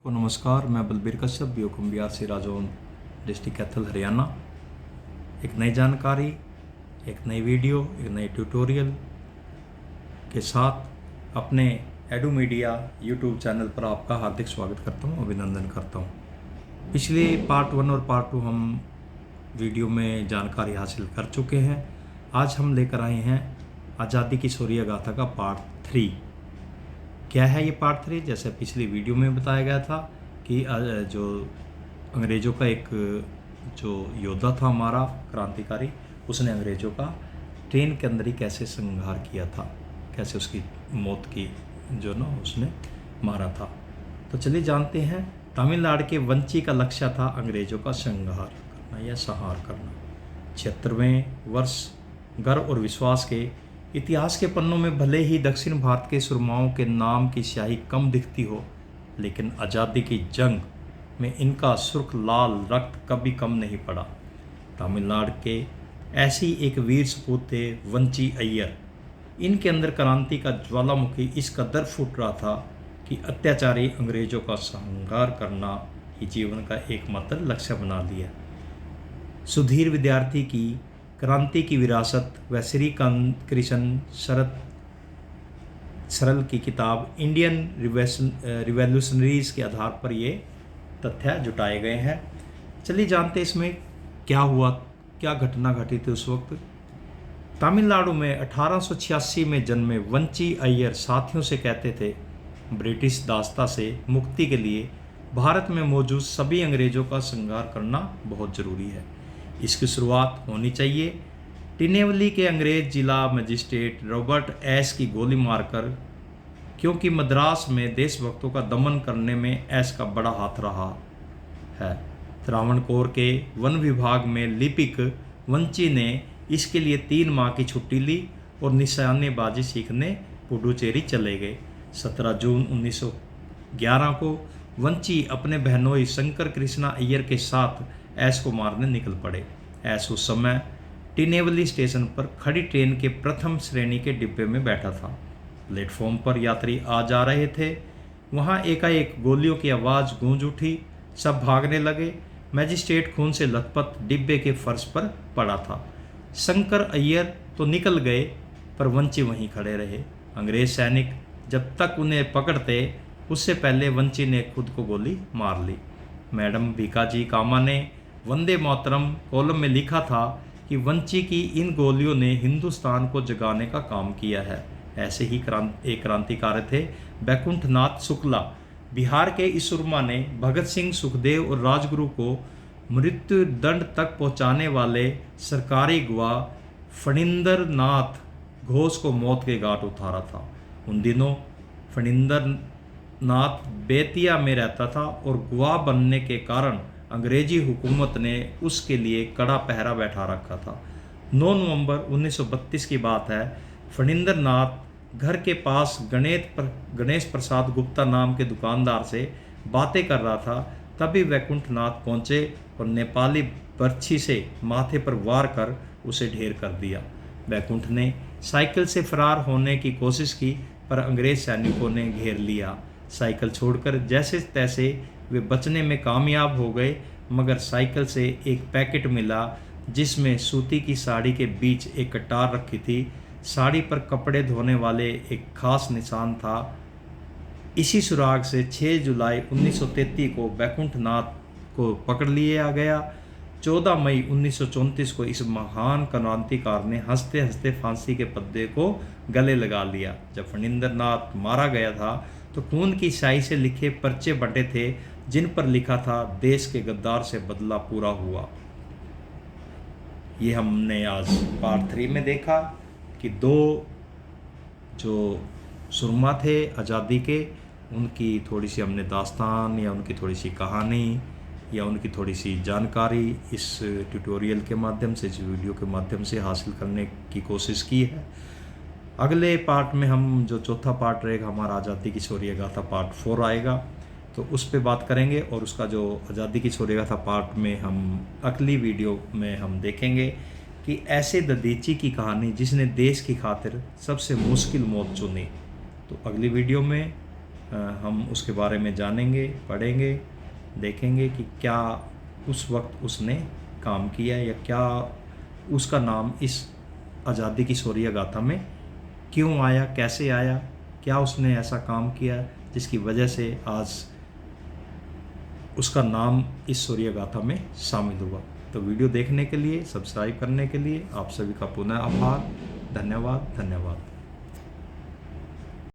को नमस्कार। मैं बलबीर कश्यप बीओकम बिहार से राजौन डिस्ट्रिक्ट कैथल हरियाणा। एक नई जानकारी, एक नई वीडियो, एक नई ट्यूटोरियल के साथ अपने एडू मीडिया यूट्यूब चैनल पर आपका हार्दिक स्वागत करता हूं, अभिनंदन करता हूं। पिछले पार्ट 1 और पार्ट 2 हम वीडियो में जानकारी हासिल कर चुके हैं। आज हम लेकर आए हैं आज़ादी की शौर्य गाथा का पार्ट 3। क्या है ये पार्ट 3? जैसे पिछली वीडियो में बताया गया था कि जो अंग्रेज़ों का एक जो योद्धा था हमारा क्रांतिकारी, उसने अंग्रेज़ों का ट्रेन के अंदर ही कैसे संहार किया था, कैसे उसकी मौत की जो ना उसने मारा था। तो चलिए जानते हैं। तमिलनाडु के वंची का लक्ष्य था अंग्रेज़ों का संहार करना या संहार करना। 76वें वर्ष गर्व और विश्वास के इतिहास के पन्नों में भले ही दक्षिण भारत के सुरमाओं के नाम की स्याही कम दिखती हो, लेकिन आज़ादी की जंग में इनका सुर्ख लाल रक्त कभी कम नहीं पड़ा। तमिलनाडु के ऐसी एक वीर सपूत थे वंची अय्यर। इनके अंदर क्रांति का ज्वालामुखी इस कदर फूट रहा था कि अत्याचारी अंग्रेज़ों का संहार करना ही जीवन का एकमात्र लक्ष्य बना लिया। सुधीर विद्यार्थी की क्रांति की विरासत व श्री कृष्ण सरल की किताब इंडियन रिवॉल्यूशनरीज के आधार पर ये तथ्य जुटाए गए हैं। चलिए जानते इसमें क्या हुआ, क्या घटना घटी थी उस वक्त। तमिलनाडु में 1886 में जन्मे वंची अय्यर साथियों से कहते थे, ब्रिटिश दासता से मुक्ति के लिए भारत में मौजूद सभी अंग्रेज़ों का संहार करना बहुत ज़रूरी है। इसकी शुरुआत होनी चाहिए। टिनेवली के अंग्रेज जिला मजिस्ट्रेट रॉबर्ट एस की गोली मारकर, क्योंकि मद्रास में देशभक्तों का दमन करने में एस का बड़ा हाथ रहा है। त्रावणकोर के वन विभाग में लिपिक वंची ने इसके लिए 3 माह की छुट्टी ली और निशानेबाजी सीखने पुडुचेरी चले गए। 17 जून 1911 को वंची अपने बहनोई शंकर कृष्णा अय्यर के साथ एस को मारने निकल पड़े। एस उस समय टिनेवली स्टेशन पर खड़ी ट्रेन के प्रथम श्रेणी के डिब्बे में बैठा था। प्लेटफॉर्म पर यात्री आ जा रहे थे। वहां एकाएक गोलियों की आवाज़ गूंज उठी। सब भागने लगे। मैजिस्ट्रेट खून से लथपथ डिब्बे के फर्श पर पड़ा था। शंकर अय्यर तो निकल गए, पर वंची वहीं खड़े रहे। अंग्रेज सैनिक जब तक उन्हें पकड़ते, उससे पहले वंची ने खुद को गोली मार ली। मैडम भीकाजी कामा ने वंदे मातरम कॉलम में लिखा था कि वंची की इन गोलियों ने हिंदुस्तान को जगाने का काम किया है। ऐसे ही एक क्रांतिकारी थे बैकुंठनाथ शुक्ला। बिहार के इस सुरमा ने भगत सिंह, सुखदेव और राजगुरु को मृत्यु दंड तक पहुंचाने वाले सरकारी गवाह फणिंदर नाथ घोष को मौत के घाट उतारा था। उन दिनों फणिंदर नाथ बेतिया में रहता था और गवाह बनने के कारण अंग्रेजी हुकूमत ने उसके लिए कड़ा पहरा बैठा रखा था। 9 नवंबर 1932 की बात है। फणिंदर नाथ घर के पास गणेश प्रसाद गुप्ता नाम के दुकानदार से बातें कर रहा था। तभी वैकुंठनाथ पहुंचे और नेपाली बर्छी से माथे पर वार कर उसे ढेर कर दिया। वैकुंठ ने साइकिल से फरार होने की कोशिश की, पर अंग्रेज सैनिकों ने घेर लिया। साइकिल छोड़कर जैसे तैसे वे बचने में कामयाब हो गए, मगर साइकिल से एक पैकेट मिला जिसमें सूती की साड़ी के बीच एक कटार रखी थी। साड़ी पर कपड़े धोने वाले एक खास निशान था। इसी सुराग से 6 जुलाई 1933 को बैकुंठनाथ को पकड़ लिया गया। 14 मई 1934 को इस महान क्रांतिकार ने हंसते हंसते फांसी के पद्दे को गले लगा लिया। जब फणिंदर नाथ मारा गया था तो खून की स्याही से लिखे पर्चे बंटे थे, जिन पर लिखा था, देश के गद्दार से बदला पूरा हुआ। ये हमने आज पार्ट 3 में देखा कि 2 जो सुरमा थे आज़ादी के, उनकी थोड़ी सी हमने दास्तान या उनकी थोड़ी सी कहानी या उनकी थोड़ी सी जानकारी इस ट्यूटोरियल के माध्यम से, इस वीडियो के माध्यम से हासिल करने की कोशिश की है। अगले पार्ट में हम जो चौथा पार्ट रहेगा हमारा आज़ादी की शौर्य गाथा पार्ट 4 आएगा, तो उस पे बात करेंगे। और उसका जो आज़ादी की शौर्य गाथा पार्ट में हम अगली वीडियो में हम देखेंगे कि ऐसे ददीची की कहानी जिसने देश की खातिर सबसे मुश्किल मौत चुनी। तो अगली वीडियो में हम उसके बारे में जानेंगे, पढ़ेंगे, देखेंगे कि क्या उस वक्त उसने काम किया या क्या उसका नाम इस आज़ादी की शौर्य गाथा में क्यों आया, कैसे आया, क्या उसने ऐसा काम किया जिसकी वजह से आज उसका नाम इस शौर्य गाथा में शामिल हुआ। तो वीडियो देखने के लिए, सब्सक्राइब करने के लिए आप सभी का पुनः आभार। धन्यवाद।